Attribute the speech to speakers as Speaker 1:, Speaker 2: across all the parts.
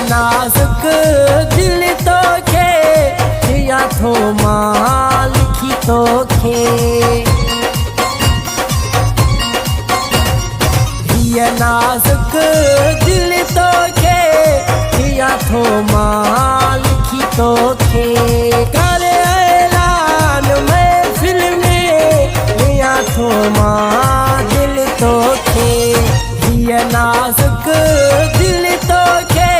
Speaker 1: नाजुक दिल तोखे दिया थो मां लिखी तोखे दिया नाजुक दिल तोखे दिया थो मां लिखी तोखे करे ऐलान महफिल में दिया थो मां दिल तोखे दिया नाजुक दिल तोखे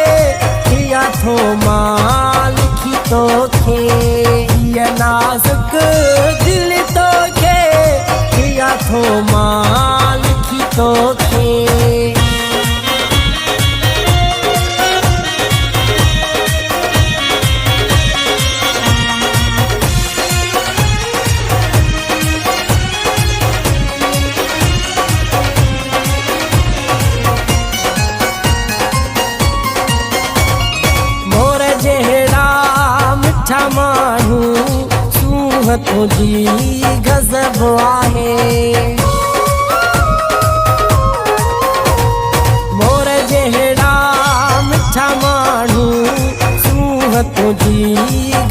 Speaker 1: दिया थो मां लिखी तोखे दिया नाजुक दिल तोखे दिया थो मां लिखी तोखे मानू सूह तुझी गज़ब आहे मोर जहिड़ा मिठा मानू सूह तुझी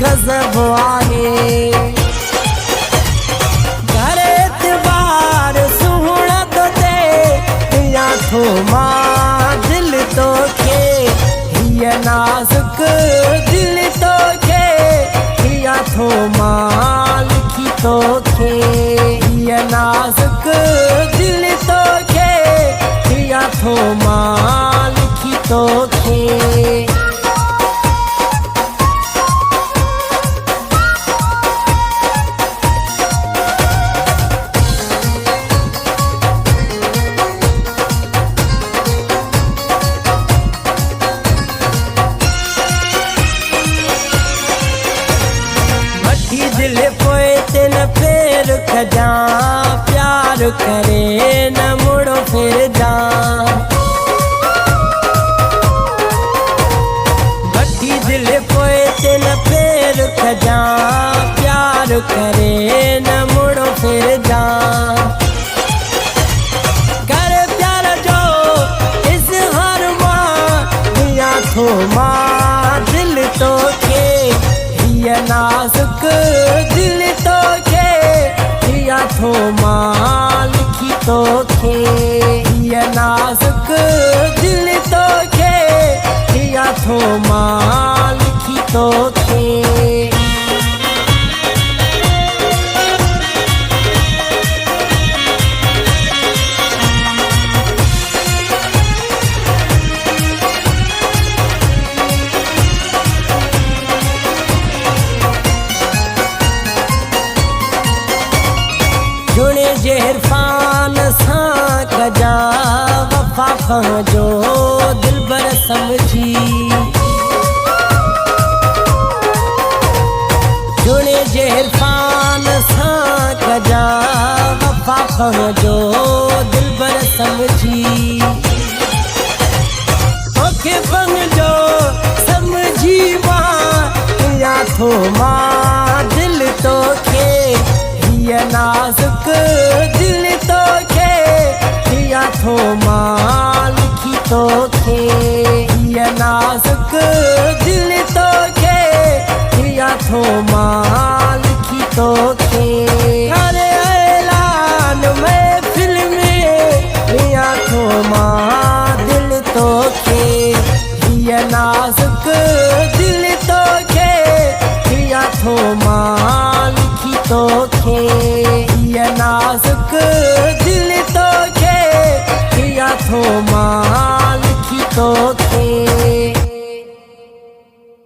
Speaker 1: गज़ब आहे करे एतबार सुहिणा तो ते दिया थो मां दिल तोखे हीअ नाज़ुक दिल तोखे दिया थो मां लिखी तोखे दिया नाजुक दिल तोखे दिया थो मां लिखी तोखे दिल पोए तेन फेर कजा प्यार करे न मुड़ो फिर जा बठी दिल पोए तेन फेर कजा प्यार करे न मुड़ो फिर जा करे प्यार जो इज़हार मां दिया थो मां दिल तोखे हीअ नाजुक दिल तोखे दिया थो मां लिखी तोखे हीअ नाजुक दिल तोखे दिया थो मां लिखी तोखे जुड़े जे इरफान सां कजा वफ़ा पंहिंजो दिलबर समझी जुड़े जे इरफान सां कजा वफ़ा पंहिंजो दिलबर समझी तोखे पंहिंजो समझी मां दिया थो मां दिल तोखे हीअ नाजुक दिल तोखे दिया थो मां लिखी तोखे हीअ नाजुक दिल तोखे दिया थो मां लिखी तोखे करे ऐलान महफिल में दिया थो मां दिल तोखे हीअ नाजुक दिल तोखे दिया थो मां लिखी तोखे हीअ नाजुक